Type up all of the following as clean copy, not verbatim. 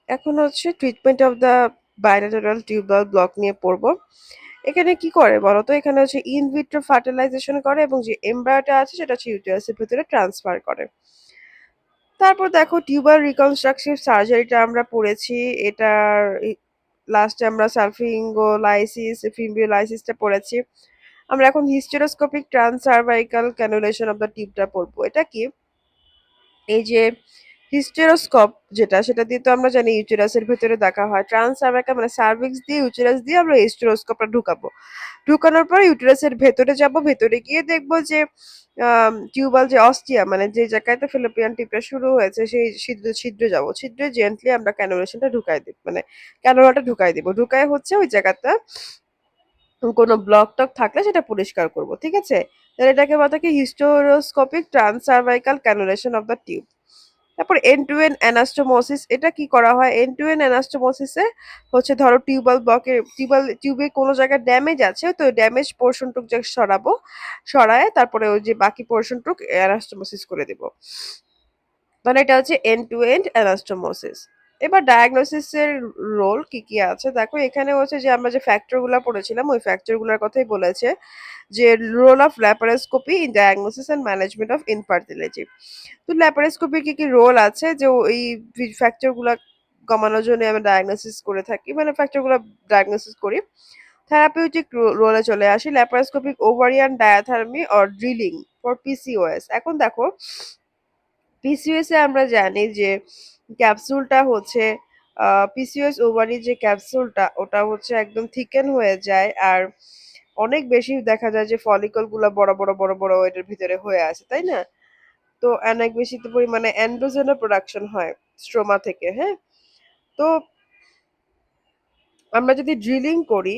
এখন হচ্ছে treatment of the bilateral tubal block নিয়ে পড়বো। এখানে কি করে বলতো? এখানে হচ্ছে ইন ভিট্রো ফার্টিলাইজেশন করে এবং যে এমব্রায়োটা আছে সেটা হচ্ছে ইউটেরাসের ভিতরে ট্রান্সফার করে। তারপর দেখো টিউবাল রিকনস্ট্রাকটিভ সার্জারিটা আমরা পড়েছি। এটার লাস্টে আমরা সালফিঙ্গোলাইসিস ফিম্বিওলাইসিসটা পড়েছি। আমরা এখন হিস্টেরোস্কোপিক ট্রান্সসার্ভাইকাল ক্যানুলেশন অফ দ্য টিউবটা পড়বো। এটা কি? এই যে হিস্টেরোস্কোপ যেটা, সেটা দিয়ে তো আমরা জানি ইউটেরাসের ভেতরে দেখা হয়। ট্রান্সসার্ভাইকাল মানে সার্ভিক্স দিয়ে ইউটেরাস দিয়ে আমরা হিস্টেরোস্কোপটা ঢুকাবো। ঢুকানোর পর ইউটেরাসের ভেতরে যাব, ভেতরে গিয়ে দেখবো যে টিউবাল যে অস্টিয়া মানে যে জায়গাতে ফেলোপিয়ান টিউবটা শুরু হয়েছে সেই ছিদ্রে যাব। ছিদ্রে জেন্টলি আমরা ক্যানুলেশনটা ঢুকাই দিব, মানে ক্যানুলাটা ঢুকাই দিব। ঢুকায় হচ্ছে ওই জায়গাটা কোনো ব্লক টক থাকলে সেটা পরিষ্কার করব, ঠিক আছে? তাহলে এটাকে বলা হয় হিস্টোরোস্কোপিক ট্রান্সসার্ভাইকাল ক্যানুলেশন অফ দ্য টিউব। তারপর এন্ড টু এন্ড অ্যানাস্টোমোসিস, এটা কি করা হয়? এন্ড টু এন্ড অ্যানাস্টোমোসিসে হচ্ছে ধরো টিউবে কোনো জায়গায় ড্যামেজ আছে, তো ড্যামেজ পোর্শনটুক যে সরাবো, সরায় তারপরে ওই যে বাকি পোর্শনটুক অ্যানাস্টোমোসিস করে দিব। মানে এটা হচ্ছে এন্ড টু এন্ড অ্যানাস্টোমোসিস। এবার ডায়াগনোসিসের রোল কি কি আছে দেখো। এখানে হচ্ছে যে আমরা যে ফ্যাক্টর গুলা পড়েছিলাম ওই ফ্যাক্টর গুলার কথাই বলেছে, যে role of laparoscopy in diagnosis and management of infertility. তো ল্যাপারোস্কোপির কি কি রোল আছে, যে ওই ফ্যাক্টর গুলা কমানোর জন্য আমরা ডায়াগনোসিস করে থাকি, মানে ফ্যাক্টর গুলা ডায়াগনোসিস করি। থেরাপিউটিক রোলে চলে আসি, laparoscopic ovarian diathermy or drilling for PCOS. এখন দেখো পিসিওএস এ আমরা জানি যে ক্যাপসুলটা হচ্ছে পিসিওএস ওভারি যে ক্যাপসুলটা ওটা হচ্ছে একদম থিকেন হয়ে যায়, আর অনেক বেশি দেখা যায় যে ফলিকল গুলা বড় বড় বড় বড় এটার ভিতরে হয়ে আছে, তাই না? তো অনেক বেশি তো পরিমাণে অ্যান্ড্রোজেনের প্রোডাকশন হয় স্ট্রোমা থেকে, হ্যাঁ। তো আমরা যদি ড্রিলিং করি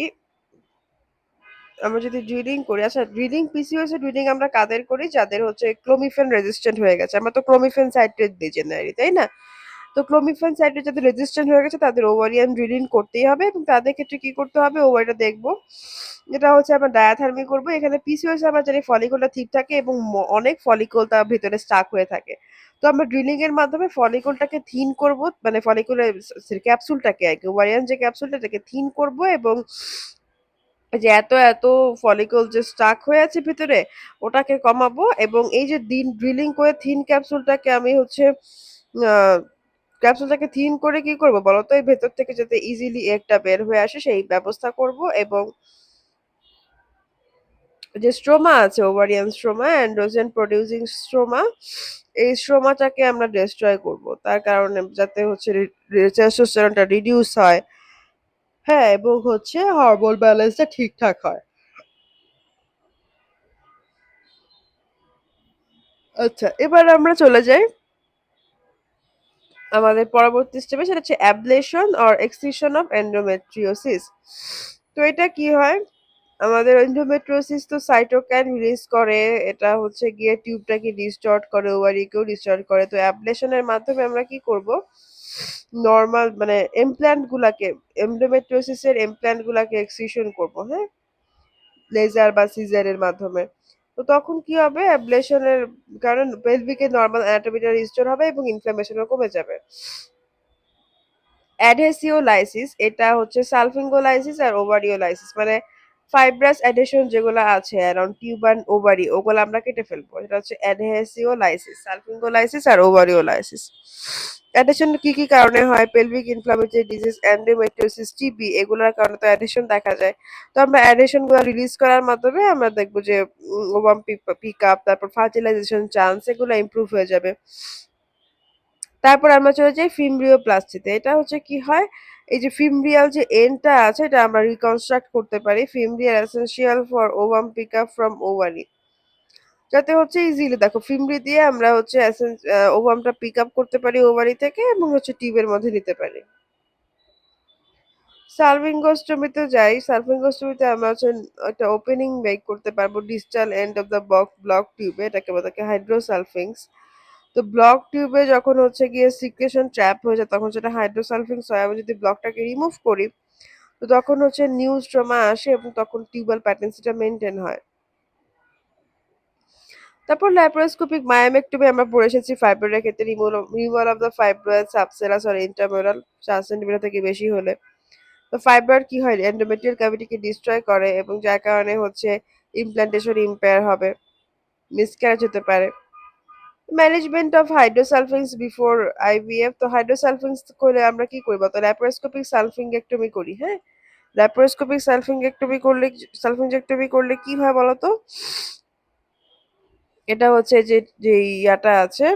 আচ্ছা, ড্রিলিং পিসিওএস এর ড্রিলিং আমরা কাদের করি? যাদের হচ্ছে ক্লোমিফেন রেজিস্ট্যান্ট হয়ে গেছে। আমরা তো ক্লোমিফেন সাইট্রেট দিই জেনারেলি, তাই না? তো ক্লোমিফেন সাইটে যাদের রেজিস্ট্যান্ট হয়ে গেছে তাদের ওভারিয়ান ড্রিলিং করতেই হবে, এবং তাদের ক্ষেত্রে কি করতে হবে? ওভারিটা দেখবো, এটা হচ্ছে আমরা ডায়াথার্মি করবো। এখানে পিসিওএস আমরা জানি ফলিকলটা ঠিক থাকে এবং অনেক ফলিকল তার ভিতরে স্টাক হয়ে থাকে। তো আমরা ড্রিলিং এর মাধ্যমে ফলিকলটাকে থিন করব, মানে ফলিকুলের ক্যাপসুলটাকে আর কি, ওভারিয়ান যে ক্যাপসুলটা এটাকে থিন করব, এবং যে এত এত ফলিকল যে স্টাক হয়ে আছে ভিতরে ওটাকে কমাবো। এবং এই যে দিন ড্রিলিং করে থিন ক্যাপসুলটাকে আমি হচ্ছে ক্যাপসুলটাকে থিন করে কি করব বলতো? এই ভেতর থেকে যাতে ইজিলি একটা বের হয়ে আসে সেই ব্যবস্থা করব। এবং যে স্ট্রোমা আছে, ovarian stroma, androgen producing stroma, এই স্ট্রোমাটাকে আমরা ডিস্ট্রয় করব, তার কারণে যাতে হচ্ছে টেস্টোস্টেরনটা রিডিউস হয়, হ্যাঁ, এবং হচ্ছে হরমোন ব্যালেন্সটা ঠিকঠাক হয়। আচ্ছা, এবার আমরা চলে যাই আমাদের পরবর্তী স্টেপে, সেটা হচ্ছে ablation or excision of endometriosis. তো এটা কি হয়? আমাদের এন্ডোমেট্রিওসিস তো সাইটোকাইন রিলিজ করে, এটা হচ্ছে গিয়ে টিউবটাকে ডিস্টর্ট করে, ওভারিকেও ডিস্টর্ট করে। তো অ্যাবলেশনের মাধ্যমে আমরা কি করব? নর্মাল মানে ইমপ্ল্যান্ট গুলাকে, এন্ডোমেট্রিওসিসের ইমপ্ল্যান্ট গুলাকে এক্সিশন করব, হ্যাঁ, লেজার বা সিজারের মাধ্যমে। তো তখন কি হবে? অ্যাবলেশনের কারণে পেলভিকের নর্মাল অ্যানাটমিটা রিস্টোর হবে এবং ইনফ্লামেশনও কমে যাবে। অ্যাডহেসিওলাইসিস, এটা হচ্ছে সালফিঙ্গোলাইসিস আর ওভারিওলাইসিস, মানে ফাইব্রাস অ্যাডহেশন যেগুলো আছে অ্যারাউন্ড টিউব অ্যান্ড ওভারি ওগুলো আমরা কেটে ফেলবো। এটা হচ্ছে অ্যাডহেসিওলাইসিস, সালফিঙ্গোলাইসিস আর ওভারিওলাইসিস। অ্যাডহেশন কি কি কারণে হয়? Pelvic inflammatory disease, endometriosis, TB, এগুলোর কারণে তো অ্যাডহেশন দেখা যায়। তো আমরা অ্যাডহেশন গুলো রিলিজ করার মাধ্যমে আমরা দেখবো যে ওভাম পিক আপ, তারপর ফার্টিলাইজেশন চান্স এগুলো ইমপ্রুভ হয়ে যাবে। তারপর আমরা চলে যাই ফিমব্রিওপ্লাস্টিতে। এটা হচ্ছে কি হয়? এই যে ফিমব্রিয়াল যে এন্ডটা আছে এটা আমরা রিকনস্ট্রাক্ট করতে পারি। Fimbrial essential for ovum pick up from ovary, যাতে হচ্ছে ইজিলি দেখো ফিমব্রি দিয়ে আমরা হচ্ছে ওভামটা পিক আপ করতে পারি ওভারি থেকে, এবং হচ্ছে টিউবের মধ্যে নিতে পারি। সার্ভিঙ্গোস্টমিতে যাই। সার্ভিঙ্গোস্টমিতে আমরা হচ্ছে একটা ওপেনিং মেক করতে পারবো distal end of the block টিউবে, এটাকে বলা হয় হাইড্রোসালফিংস। তো ব্লক টিউবে যখন হচ্ছে গিয়ে সিক্রেশন ট্র্যাপ হয়ে যায় তখন সেটা হাইড্রোসালফিংস হয়। আমি যদি ব্লকটাকে রিমুভ করি তো তখন হচ্ছে নিউ স্ট্রোমা আসে এবং তখন টিউবাল প্যাটেন্সিটা মেনটেন হয়। তারপর ল্যাপারোস্কোপিক মায়োমেক্টমি আমরা পড়ে এসেছি ফাইব্রয়েডের ক্ষেত্রে removal of the fibroid subserous or intramural 4 centimetre থেকে বেশি হলে। তো ফাইব্রয়েড কি হয় এন্ডোমেট্রিয়াল ক্যাভিটিকে ডিস্ট্রয় করে এবং যার কারণে হচ্ছে ইমপ্ল্যান্টেশন ইম্পেয়ার হবে, মিসক্যারেজ হতে পারে। Management of hydrosalpinx before IVF. তো হাইড্রোসালফিংস করলে আমরা কি করি বলতো, ল্যাপারোস্কোপিক সালফিংগেক্টমি করি। হ্যাঁ, ল্যাপারোস্কোপিক সালফিংজেক্টমি করলে কি হয় বলতো, এটা হচ্ছে যে ইয়াটা আছে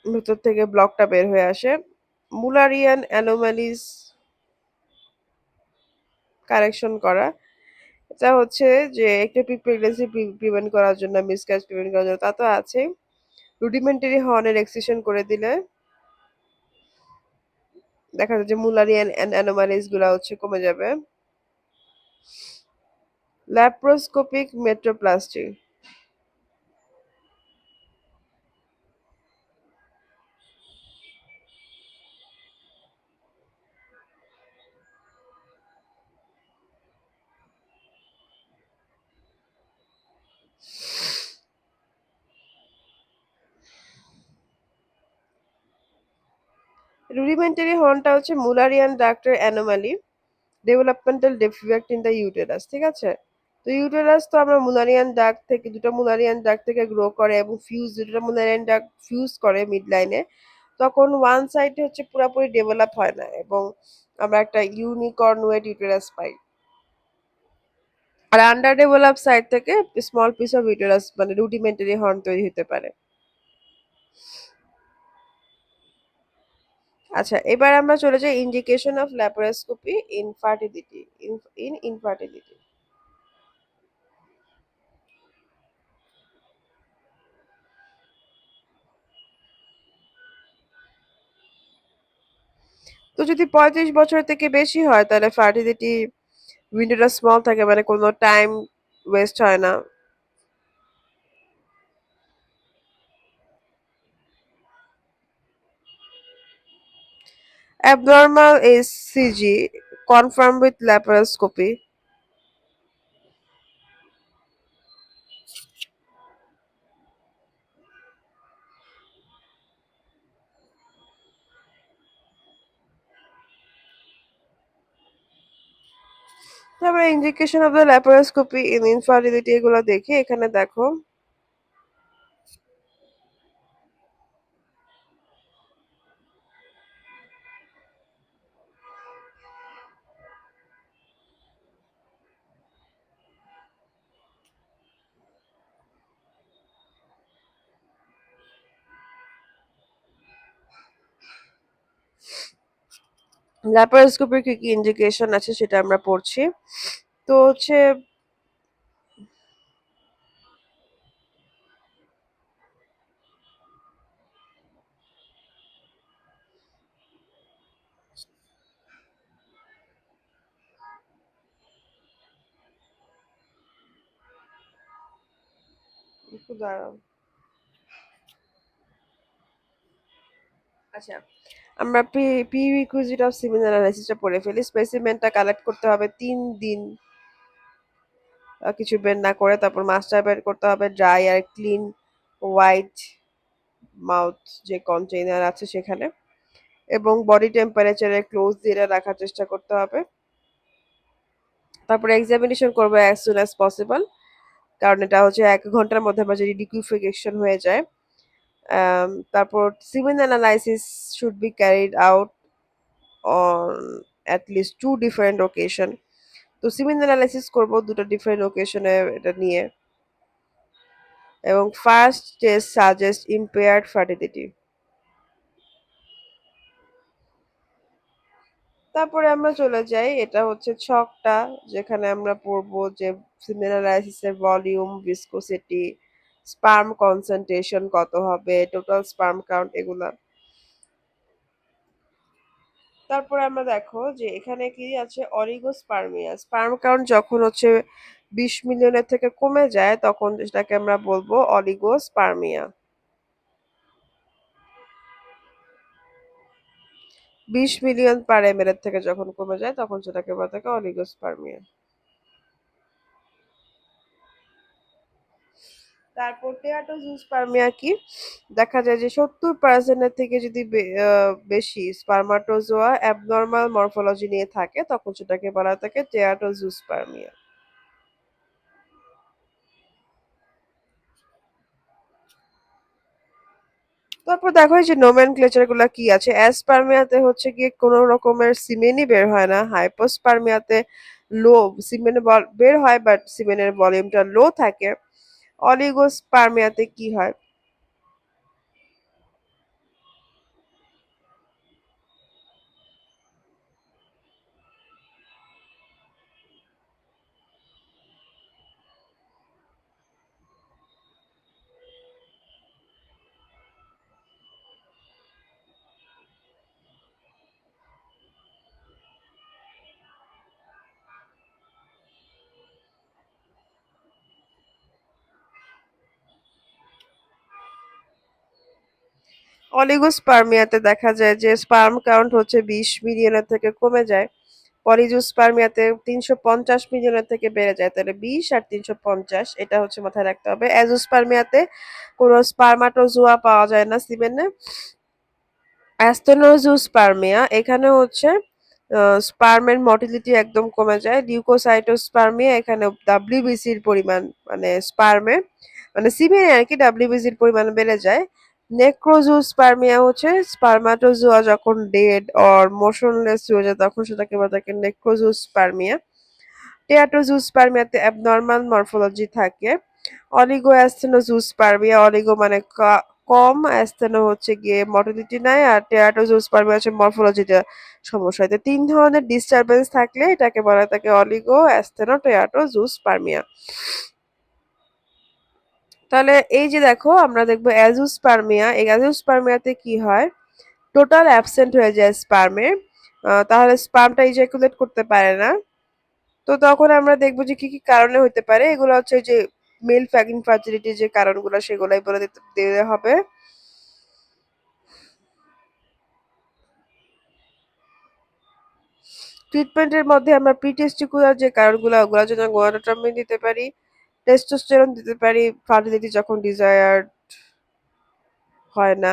ভেতর থেকে ব্লকটা বের হয়ে আসে। মুলারিয়ান অ্যানোমালিস কারেকশন করা, এটা হচ্ছে যে একটোপিক প্রেগন্যান্সি প্রিভেন্ট করার জন্য, মিসক্যারেজ প্রিভেন্ট করার জন্য তা তো আছে। রুডিমেন্টারি হর্নের এক্সিশন করে দিলে দেখা যায় যে মুলারিয়ান অ্যানোমালিস গুলা হচ্ছে কমে যাবে। ল্যাপ্রোস্কোপিক মেট্রোপ্লাস্টি। রুডিমেন্টারি হর্নটা হচ্ছে মুলারিয়ান ডাক্টের anomaly, developmental defect in the uterus. ঠিক আছে, তো ইউটেরাস তো আমরা মুলারিয়ান ডাক থেকে, দুটো মুলারিয়ান ডাক থেকে গ্রো করে এবং দুটো মুলারিয়ান ডাক ফিউজ করে মিড লাইনে, তখন ওয়ান সাইডে হচ্ছে পুরোপুরি ডেভেলপ হয় না এবং আমরা একটা ইউনিকর্ন ওয়েট ইউটেরাস পাই। আর আন্ডার ডেভেলপ সাইড থেকে স্মল পিস অফ ইউটেরাস মানে রুডিমেন্টারি হর্ন তৈরি হতে পারে। আচ্ছা, এবার আমরা চলে যাই indication of laparoscopy infertility. Infertility. তো যদি 35 বছর থেকে বেশি হয় তাহলে ফার্টিলিটি উইন্ডোটা স্মল থাকে, মানে কোনো টাইম ওয়েস্ট হয় না। Abnormal HSG confirm with laparoscopy. তারপরে indication of the laparoscopy in infertility এগুলো দেখি, এখানে দেখো। ল্যাপারোস্কোপির কি কি ইন্ডিকেশন আছে সেটা আমরা পড়ছি। তো হচ্ছে একটু দাঁড়াও। আচ্ছা, আমরা প্রিরিকুইজিট অফ সিমেন অ্যানালাইসিসটা পড়ে ফেলি। স্পেসিমেনটা কালেক্ট করতে হবে 3 দিন, কিছু বের না করে। তারপর মাস্টার বের করতে হবে ড্রাই আর ক্লিন হোয়াইট মাউথ যে কন্টেইনার আছে সেখানে, এবং বডি টেম্পারেচারে ক্লোজ দিয়ে রাখার চেষ্টা করতে হবে। তারপরে এক্সামিনেশন করবো অ্যাজ সুন অ্যাজ পসিবল, কারণ এটা হচ্ছে 1 ঘন্টার মধ্যে আমার যদি লিকুইফিকেশন হয়ে যায়। তারপর semen analysis should be carried out on at least 2 different occasion. তো সিমেন অ্যানালাইসিস করবো 2টা ডিফারেন্ট ওকেশনে এটা নিয়ে, এবং first test suggest impaired fertility. তারপরে আমরা চলে যাই, এটা হচ্ছে ছকটা, যেখানে আমরা পড়বো যে সিমেন অ্যানালাইসিসের ভলিউম, ভিসকোসিটি, স্পার্ম কনসেন্ট্রেশন কত হবে, টোটাল স্পার্ম কাউন্ট এগুলা। তারপরে আমরা দেখো যে এখানে কি আছে, অলিগোস্পার্মিয়া। স্পার্ম কাউন্ট যখন হচ্ছে 20 মিলিয়নের থেকে কমে যায় তখন সেটাকে আমরা বলবো অলিগোস্পার্মিয়া। 20 মিলিয়ন পার এমএল এর থেকে যখন কমে যায় তখন সেটাকে বলা থাকে অলিগোস্পার্মিয়া। তারপর টেরাটোজুসপার্মিয়া কি? দেখা যায় যে 70% এর থেকে যদি বেশি স্পারমাটোজোয়া অ্যাবনর্মাল মরফোলজি নিয়ে থাকে তখন সেটাকে বলা থাকে টেরাটোজুসপার্মিয়া। তারপর দেখো এই যে নোমেনক্লেচার গুলা কি আছে, অ্যাসপার্মিয়াতে হচ্ছে গিয়ে কোনো রকমের সিমেনই বের হয় না, হাইপোস্পার্মিয়াতে লো সিমেন বের হয় বাট সিমেনের ভলিউমটা লো থাকে। অলিগোস্পার্মিয়াতে কি হয়? অলিগোস্পার্মিয়াতে দেখা যায় যে স্পার্ম কাউন্ট হচ্ছে 20 মিলিয়নের থেকে কমে যায়। পলিজোস্পার্মিয়াতে 350 মিলিয়নের থেকে বেড়ে যায়, তাহলে 20 আর 350 এটা হচ্ছে মাথায় রাখতে হবে। অ্যাজোস্পার্মিয়াতে কোনো স্পার্মাটোজোয়া পাওয়া যায় না সিমেনে। অ্যাস্টেনোজুসপার্মিয়া এখানে হচ্ছে স্পার্মের মটিলিটি একদম কমে যায়। লিউকোসাইটোস্পার্মিয়া এখানে ডাব্লিউবিসির পরিমাণ মানে স্পার্মে মানে সিমেনে আর কি ডাব্লিউবিসির পরিমাণ বেড়ে যায়। নেক্রোজুসপার্মিয়া হচ্ছে স্পার্মাটোজোয়া যখন ডেড অর মোশনলেস হয়ে যায় তখন সেটাকে বলা থাকে নেক্রোজুসপার্মিয়া। টেরাটোজুসপার্মিয়াতে অ্যাবনর্মাল মরফোলজি থাকে। অলিগো অ্যাসথেনোজুসপার্মিয়া, অলিগো মানে কম, অ্যাসথেনো হচ্ছে গিয়ে মর্টালিটি নাই, আর টেরাটোজুসপার্মিয়া হচ্ছে মরফোলজিটা সমস্যা হয়। তো 3 ধরনের ডিস্টারবেন্স থাকলে এটাকে বলা থাকে অলিগো অ্যাসথেনো টেরাটোজুসপার্মিয়া। তাহলে এই যে দেখো আমরা দেখবো অ্যাজুস্পার্মিয়া, এই অ্যাজুস্পার্মিয়াতে কি হয়? টোটাল অ্যাবসেন্ট হয়ে যায় স্পার্মে, তাহলে স্পার্মটা ইজাকুলেট করতে পারে না। তো তখন আমরা দেখবো যে কি কি কারণে হতে পারে, এগুলো হচ্ছে যে মেল ইনফার্টিলিটি যে কারণগুলো সেগুলাই বলে দিতে দিতে হবে। ট্রিটমেন্টের মধ্যে আমরা প্রিটেস্টিকুলার যে কারণগুলো ওগুলোর জন্য গোনাডোট্রপিন দিতে পারি, টেস্টোস্টেরন দিতে পারি ফার্টিলিটি যখন ডিজায়ার্ড হয় না।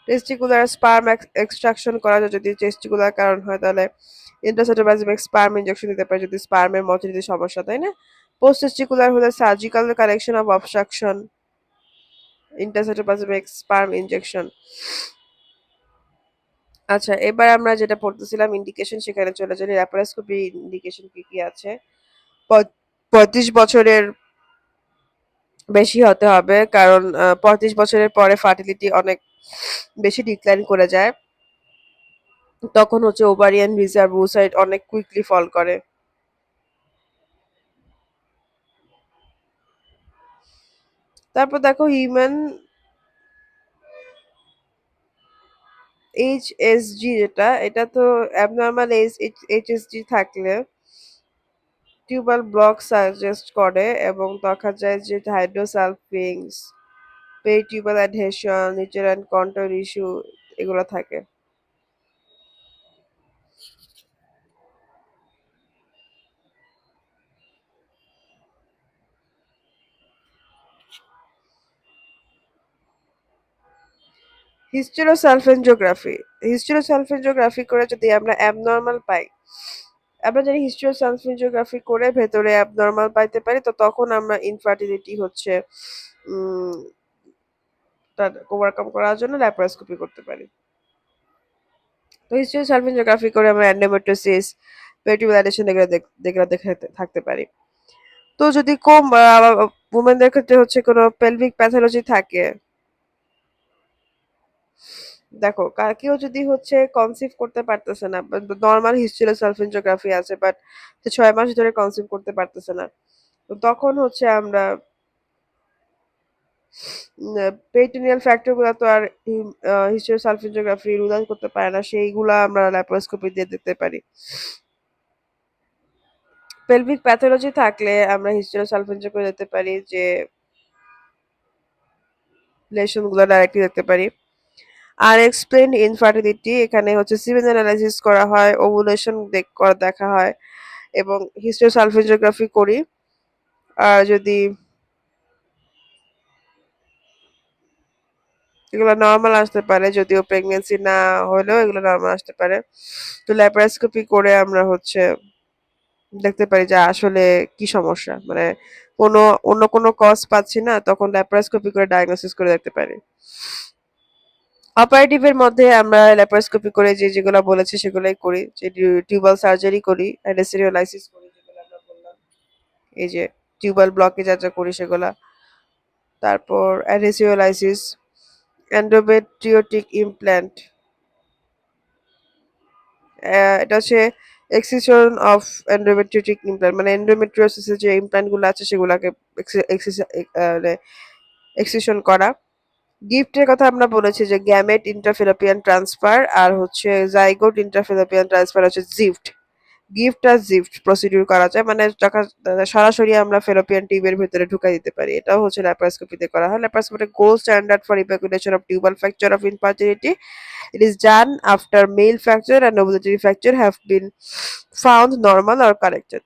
টেস্টিকুলার স্পার্ম এক্সট্রাকশন করা যায় যদি টেস্টিকুলার কারণ হয়, তাহলে ইন্ট্রাসাইটোপ্লাজমিক স্পার্ম ইনজেকশন দিতে পারে যদি স্পার্মের মর্টিলিটি সমস্যা, তাই না? পোস্ট টেস্টিকুলার হলে surgical correction of obstruction, intracytoplasmic sperm injection. আচ্ছা, এবার আমরা যেটা পড়তেছিলাম ইন্ডিকেশন সেখানে চলে যাই। ল্যাপারোস্কোপি ইন্ডিকেশন কি কি আছে? 35 বছরের বেশি হতে হবে, কারণ 35 বছরের পরে ফার্টিলিটি অনেক বেশি ডিক্লাইন করে যায়। তখন হচ্ছে ওভারিয়ান রিজার্ভ ওসাইট অনেক কুইকলি ফল করে। তারপর দেখো হিউম্যান এইচএসজি যেটা, এটা তো অ্যাবনর্মাল এইচএসজি থাকলে টিউবাল ব্লক সাজেস্ট করে এবং দেখা যায় যে হাইড্রোসালফিংস, পেরিটিউবাল অ্যাডহেশন, নিউট্রিয়েন্ট কন্ট্রোল ইস্যু এগুলো থাকে। হিস্টেরোসালফেনজিওগ্রাফি, হিস্টেরোসালফেনজিওগ্রাফি করে যদি আমরা অ্যাবনর্মাল পাই, আমরা যদি হিস্টেরোসালফেনজিওগ্রাফি করে ভেতরে অ্যাবনর্মাল পাইতে পারি, তো তখন আমরা ইনফার্টিলিটি হচ্ছে উম তার ওভারকাম করার জন্য ল্যাপারোস্কোপি করতে পারি। তো হিস্টেরোসালফেনজিওগ্রাফি করে আমরা এন্ডোমেট্রিওসিস, পেরিটিউবাল অ্যাডহেশন এগুলো এগুলো দেখে থাকতে পারি। তো যদি কম উমেনদের ক্ষেত্রে হচ্ছে কোনো পেলভিক প্যাথোলজি থাকে, দেখো কেউ যদি হচ্ছে কনসিভ করতে পারতেছে না, নর্মাল হিস্টেরোসালফেনজিওগ্রাফি আছে বাট 6 মাস ধরে কনসিভ করতে পারতেছে না, তো তখন হচ্ছে আমরা পেরিটোনিয়াল ফ্যাক্টর গুলা তো আর হিস্টেরোসালফেনজিওগ্রাফি রুল আউট করতে পারে না, সেইগুলা আমরা ল্যাপারোস্কোপি দিয়ে দেখতে পারি। পেলভিক প্যাথোলজি থাকলে আমরা হিস্টেরোসালফেনজিওগ্রাফি দিতে পারি, যে লেশন গুলো ডাইরেক্টলি দেখতে পারি। আর এক্সপ্লেইনড ইনফার্টিলিটি, এখানে হচ্ছে সিমেন অ্যানালাইসিস করা হয়, ওভুলেশন দেখা হয়, এবং হিস্টোসালফেঞ্জিওগ্রাফি করি। আর যদি এগুলো নর্মাল আসতে পারে, যদিও প্রেগনেন্সি না হলেও এগুলো নর্মাল আসতে পারে। তো ল্যাপারোস্কোপি করে আমরা হচ্ছে দেখতে পারি যে আসলে কি সমস্যা, মানে কোনো অন্য কোনো কজ পাচ্ছি না, তখন ল্যাপারোস্কোপি করে ডায়াগনোসিস করে দেখতে পারি। অপারেটিভের মধ্যে আমরা ল্যাপারোস্কোপি করে যেগুলো বলেছি সেগুলোই করি, যে টিউবাল সার্জারি করি, অ্যানেসিওলাইসিস করি যেগুলো আমরা বললাম, এই যে টিউবাল ব্লকে যা যা করি সেগুলা। তারপর অ্যানেসিওলাইসিস, এন্ডোমেট্রিওটিক ইমপ্ল্যান্ট, এটা হচ্ছে এক্সিশন অফ এন্ডোমেট্রিওটিক ইমপ্ল্যান্ট, মানে এন্ডোমেট্রিওসিসের যে ইমপ্ল্যান্ট গুলো আছে সেগুলাকে এক্সিশন করা। গিফটের কথা আমরা বলেছি যে গ্যামেট ইন্টারফেলোপিয়ান ট্রান্সফার, আর হচ্ছে জাইগোট ইন্টারফেলোপিয়ান ট্রান্সফার হচ্ছে জিফট। গিফট আর জিফট প্রসিডিউর করা যায়, মানে সরাসরি আমরা ফেলোপিয়ান টিউবের ভিতরে ঢুকাই দিতে পারি। এটাও হচ্ছে ল্যাপারোস্কোপিতে করা হয়। Laparoscopy gold standard for evaluation of tubal factor of infertility. It is done after male fracture and ovulatory fracture have been found normal or corrected.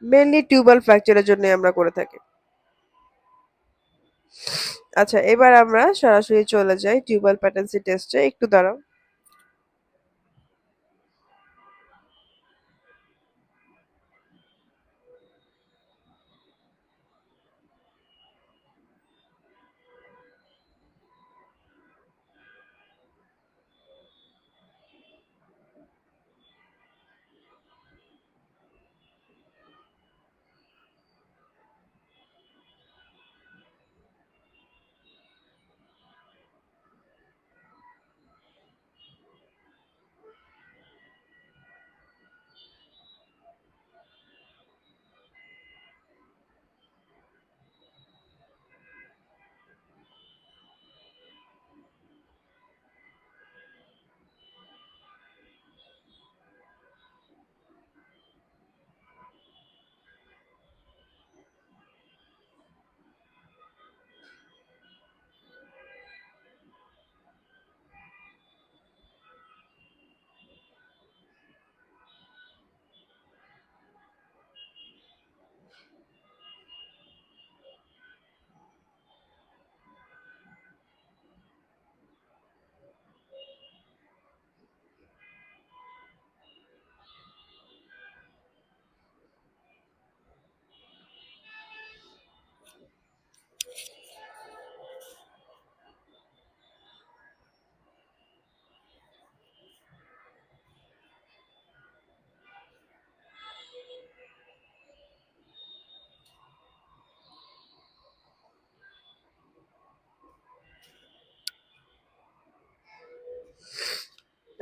Mainly tubal ফ্র্যাকচারের জন্য আমরা করে থাকি। আচ্ছা, এবার আমরা সরাসরি চলে যাই টিউবাল প্যাটেন্সি টেস্টে। একটু দাঁড়াও।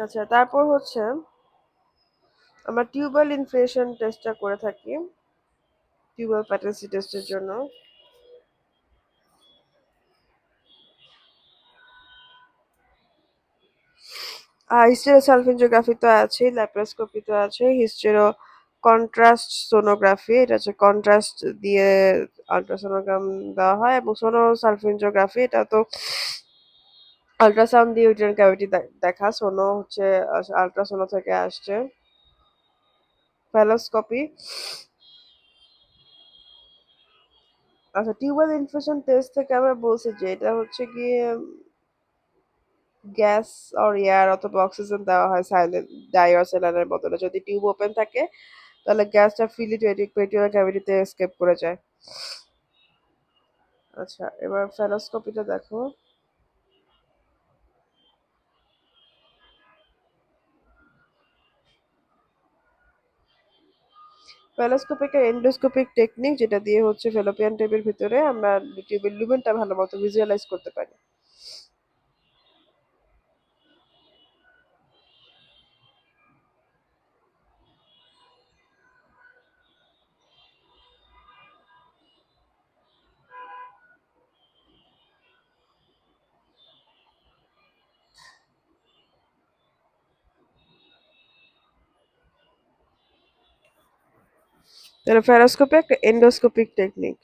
আচ্ছা, তারপর হচ্ছে আমরা টিউবাল ইনফ্লেশন টেস্টটা করে থাকি টিউবাল প্যাটেন্সি টেস্টের জন্য। হিস্টেরোসালফেঞ্জিওগ্রাফি তো আছে, ল্যাপারোস্কোপি তো আছে, হিস্টেরো কন্ট্রাস্ট সোনোগ্রাফি, এটা হচ্ছে কন্ট্রাস্ট দিয়ে আল্ট্রাসোনোগ্রাম দেওয়া হয়, এবং সোনোসালফেঞ্জিওগ্রাফি এটা তো আল্ট্রাসাউন্ড দিয়ে ইউটেরাইন ক্যাভিটি দেখা। সোনো হচ্ছে আল্ট্রাসোনো থেকে আসছে। ফ্যালোস্কোপি, আচ্ছা টিউবাল ইনফেকশন টেস্ট থেকে আমরা বলছি যে এটা হচ্ছে গিয়ে গ্যাস অর এয়ার অথবা অক্সিজেন দেওয়া হয় সাইলেন্ট ডাইঅক্সাইডের বদলে। যদি টিউব ওপেন থাকে তাহলে গ্যাসটা ফ্রিলি পেরিটোনিয়াল ক্যাভিটিতে এসকেপ করে যায়। আচ্ছা, এবার ফেলোস্কোপিটা দেখো। ফেলোস্কোপিক এন্ডোস্কোপিক টেকনিক, যেটা দিয়ে হচ্ছে ফেলোপিয়ান টিউবের ভিতরে আমরা টিউবের লুমেনটা ভালো মতো ভিজুয়ালাইজ করতে পারি। তাহলে ফেলোস্কোপি একটা এন্ডোস্কোপিক টেকনিক।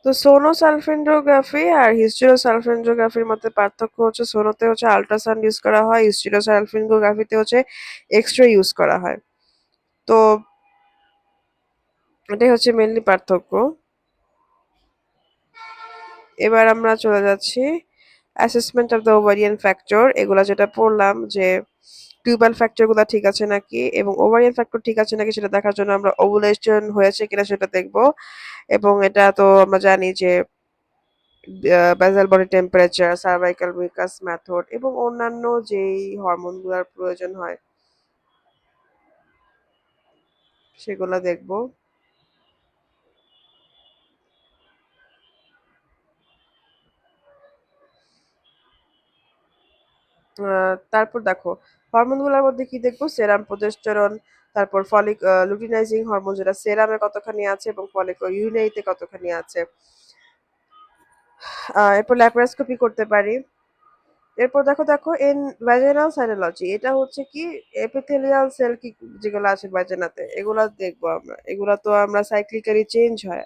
তো সোনোসালফেন্ডোগ্রাফি আর হিস্টেরোসালফেন্ডোগ্রাফির মধ্যে পার্থক্য হচ্ছে সোনোতে হচ্ছে আল্ট্রাসাউন্ড ইউজ করা হয়, হিস্টেরোসালফেন্ডোগ্রাফিতে হচ্ছে এক্স রে ইউজ করা হয়। তো এটাই হচ্ছে মেনলি পার্থক্য। এবার আমরা চলে যাচ্ছি assessment of the ovarian factor, এগুলা যেটা পড়লাম যে টিউবাল ফ্যাক্টর গুলা ঠিক আছে নাকি এবং ওভারিয়ান ফ্যাক্টর ঠিক আছে নাকি সেটা দেখার জন্য আমরা ওভুলেশন হয়েছে কিনা সেটা দেখব। এবং এটা তো আমরা জানি যে basal body temperature, cervical mucus method এবং অন্যান্য যেই হরমোনগুলোর প্রয়োজন হয় সেগুলা দেখব। তারপর দেখো হরমোনগুলোর মধ্যে কি দেখবো, সেরাম প্রোজেস্টেরন, তারপর ফলিক লুটিনাইজিং হরমোন যেটা সেরামে কতখানি আছে এবং ফলিক ইউরিনারিতে কতখানি আছে। এরপর ল্যাপারোস্কোপি করতে পারি। এরপর দেখো ইন ভ্যাজাইনাল সাইনোলজি, এটা হচ্ছে কি এপিথেলিয়াল সেল কি যেগুলো আছে ভ্যাজানাতে এগুলা দেখবো আমরা। এগুলা তো আমরা সাইক্লিক্যালি চেঞ্জ হয়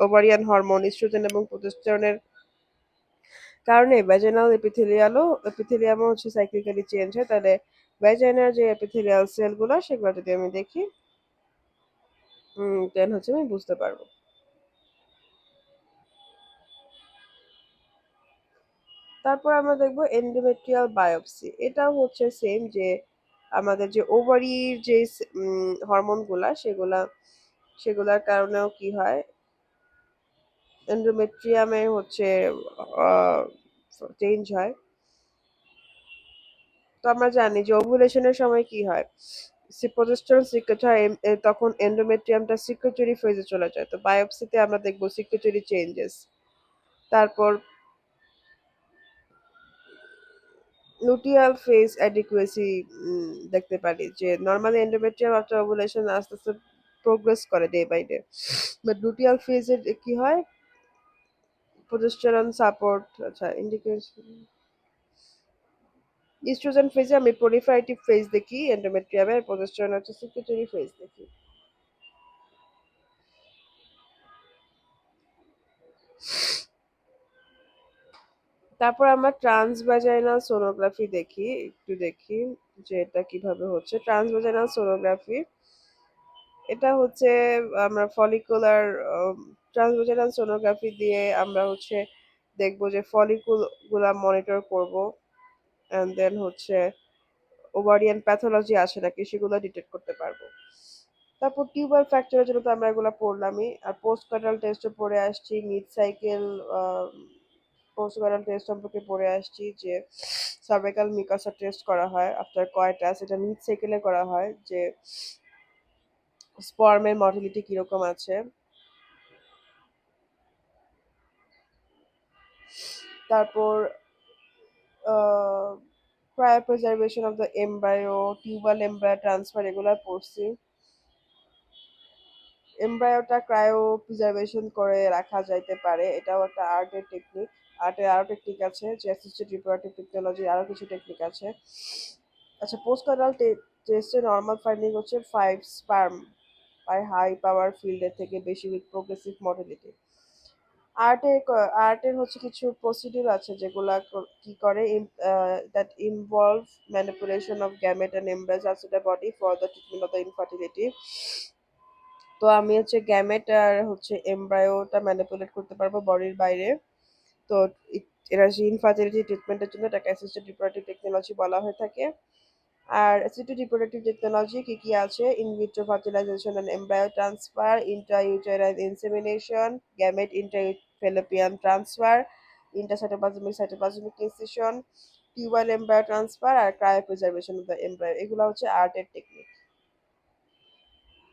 ওভারিয়ান হরমোন ইস্ট্রোজেন এবং প্রোজেস্টেরনের কারণে ভ্যাজাইনাল এপিথেলিয়ামও হচ্ছে সাইক্লিক্যালি চেঞ্জ হয়। তাহলে ভ্যাজাইনার যে এপিথেলিয়াল সেলগুলো সেগুলো যদি আমি দেখি দেন হচ্ছে আমি বুঝতে পারবো। তারপর আমরা দেখবো এন্ডোমেট্রিয়াল বায়োপসি, এটাও হচ্ছে সেম যে আমাদের যে ওভারির যে হরমোনগুলা সেগুলার কারণেও কি হয়, এন্ডোমেট্রিয়ামে হচ্ছে চেঞ্জ হয়। তো আমরা জানি যে ওভুলেশনের সময় কি হয়, প্রোজেস্টেরন সিক্রেট হয়, তখন এন্ডোমেট্রিয়ামটা সিক্রেটরি ফেজে চলে যায়। তো বায়োপসিতে আমরা দেখবো সিক্রেটরি চেঞ্জেস। তারপর লুটিয়াল ফেজ অ্যাডিকুয়েসি দেখতে পারি যে নর্মালি এন্ডোমেট্রিয়াম আফটার ওভুলেশন আস্তে আস্তে প্রোগ্রেস করে day by day, but luteal ফেজে কি হয়, প্রোজেস্টেরন সাপোর্ট, আচ্ছা ইন্ডিকেশন ইস্ট্রোজেন ফেজে আমি প্রলিফারেটিভ ফেজ দেখি এন্ডোমেট্রিয়ামের, প্রোজেস্টেরন হচ্ছে সিক্রেটরি ফেজ দেখি। তারপর আমরা ট্রান্সভাজাইনাল সোনোগ্রাফি দেখি, একটু দেখি যে এটা কিভাবে হচ্ছে ট্রান্সভাজাইনাল সোনোগ্রাফি। এটা হচ্ছে আমরা ফলিকুলার ট্রান্সভাজাইনাল সোনোগ্রাফি দিয়ে আমরা হচ্ছে দেখবো যে ফলিকুল গুলা মনিটর করব, এন্ড দেন হচ্ছে ওভারিয়ান প্যাথোলজি আছে নাকি সেগুলো ডিটেক্ট করতে পারবো। তারপর টিউবার ফ্র্যাকচারের জন্য তো আমরা এগুলো পড়লামই, আর পোস্ট কাটাল টেস্টও পড়ে আসছি, মিড সাইকেল পোস্ট কাটাল টেস্ট সম্পর্কে পড়ে আসছি যে সার্ভাইকাল মিকাসা টেস্ট করা হয় আফটার কয়টা, সেটা মিড সাইকেলে করা হয় যে স্পার্মের মর্টিলিটি কিরকম আছে। তারপর cryopreservation of the embryo, tubal embryo transfer এগুলো পড়ছি। এমব্রায়োটা ক্রায়ো প্রিজার্ভেশন করে রাখা যাইতে পারে, এটাও একটা আর্টের টেকনিক। আর্টের আরো টেকনিক আছে যে অ্যাসিস্টেড রিপ্রোডাক্টিভ টেকনোলজি, আরো কিছু টেকনিক আছে। আচ্ছা পোস্টনাল টেস্টে নর্মাল ফাইন্ডিং হচ্ছে 5 স্পার্ম বাই হাই পাওয়ার ফিল্ডের থেকে বেশি উইথ প্রোগ্রেসিভ মর্টালিটি। আর্টের হচ্ছে কিছু প্রসিডিউর আছে যেগুলা কি করে that involve manipulation of gamete and embryos outside the body for the treatment of the infertility. তো আমি হচ্ছে গ্যামেট আর হচ্ছে এমব্রায়োটা ম্যানিপুলেট করতে পারবো বডির বাইরে। তো এরা যে ইনফার্টিলিটি ট্রিটমেন্টের জন্য এটাকে অ্যাসিস্টেড রিপ্রোডাক্টিভ টেকনোলজি বলা হয়ে থাকে। আর অ্যাসিস্টেড রিপ্রোডাক্টিভ টেকনোলজি কি কি আছে, in vitro fertilisation and embryo transfer, intrauterine insemination, gamete intrafallopian transfer, cytoplasmic incision, tubal embryo transfer আর ক্রায়োপ্রিজার্ভেশন অফ দ্য এমব্রায়ো, এগুলো হচ্ছে আর্টের টেকনিক।